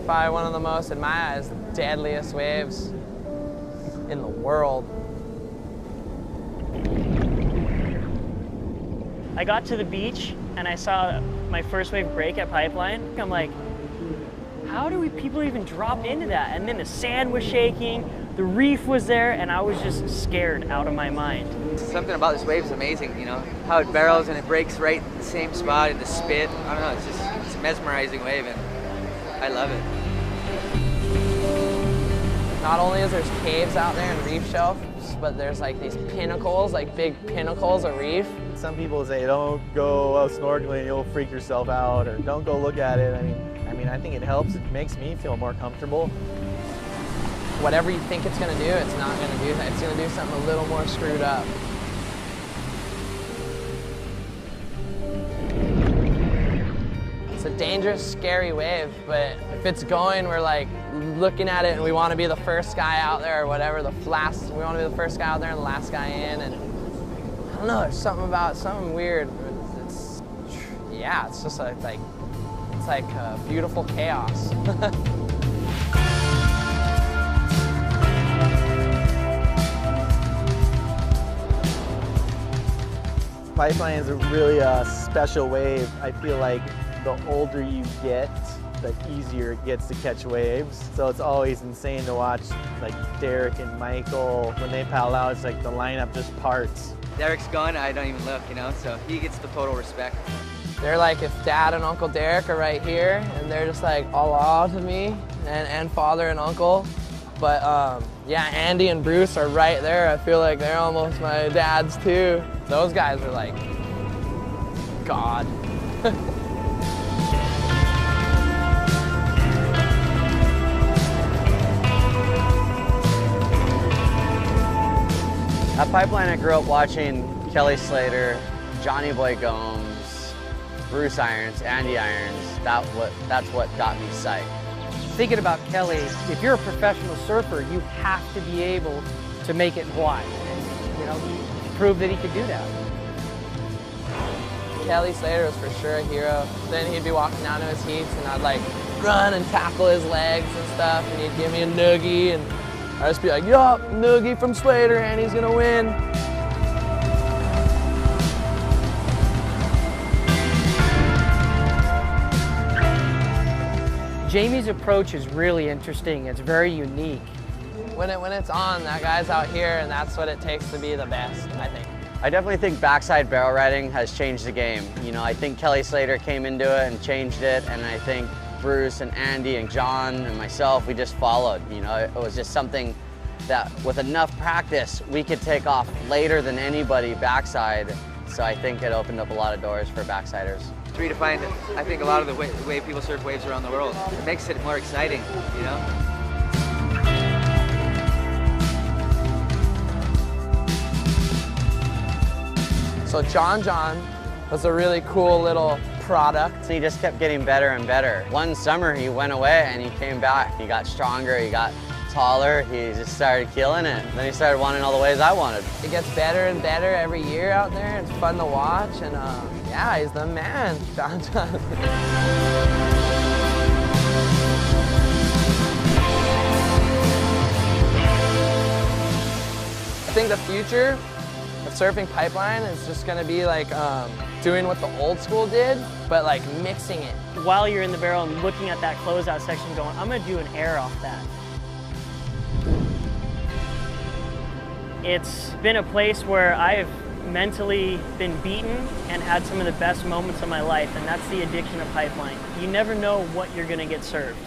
probably one of the most, in my eyes, deadliest waves in the world. I got to the beach and I saw my first wave break at Pipeline. I'm like, how do people even drop into that? And then the sand was shaking, the reef was there, and I was just scared out of my mind. Something about this wave is amazing, you know, how it barrels and it breaks right in the same spot in the spit. I don't know, it's a mesmerizing wave and I love it. Not only is there caves out there and reef shelves, but there's like these pinnacles, like big pinnacles of reef. Some people say don't go out snorkeling, you'll freak yourself out, or don't go look at it. I mean, I think it helps. It makes me feel more comfortable. Whatever you think it's gonna do, it's not gonna do that. It's gonna do something a little more screwed up. It's a dangerous, scary wave, but if it's going, we're like looking at it and we want to be the first guy out there or whatever, we want to be the first guy out there and the last guy in, and I don't know, there's something weird. It's just like beautiful chaos. Pipeline is a really special wave. I feel like the older you get, the easier it gets to catch waves. So it's always insane to watch like Derek and Michael. When they paddle out, it's like the lineup just parts. Derek's gone, I don't even look, you know, so he gets the total respect. They're like if Dad and Uncle Derek are right here, and they're just like Allah to me, and Father and Uncle. But yeah, Andy and Bruce are right there. I feel like they're almost my dads too. Those guys are like God. At Pipeline, I grew up watching Kelly Slater, Johnny Boy Gomes, Bruce Irons, Andy Irons. That's what got me psyched. Thinking about Kelly, if you're a professional surfer, you have to be able to make it in Hawaii. You know, he proved that he could do that. Kelly Slater was for sure a hero. Then he'd be walking down to his heats and I'd like run and tackle his legs and stuff, and he'd give me a noogie, and I'd just be like, yup, noogie from Slater and he's gonna win. Jamie's approach is really interesting. It's very unique. When it's on, that guy's out here, and that's what it takes to be the best, I think. I definitely think backside barrel riding has changed the game. You know, I think Kelly Slater came into it and changed it, and I think Bruce and Andy and John and myself, we just followed. You know, it was just something that with enough practice, we could take off later than anybody backside. So I think it opened up a lot of doors for backsiders. It's redefined, I think, a lot of the way people surf waves around the world. It makes it more exciting, you know? So John was a really cool little product. He just kept getting better and better. One summer he went away and he came back. He got stronger, he got taller, he just started killing it. Then he started wanting all the waves I wanted. It gets better and better every year out there. It's fun to watch, and yeah, he's the man, John. I think the future of surfing Pipeline is just gonna be like doing what the old school did, but like mixing it. While you're in the barrel and looking at that closeout section going, I'm gonna do an air off that. It's been a place where I've mentally been beaten and had some of the best moments of my life, and that's the addiction of Pipeline. You never know what you're gonna get served.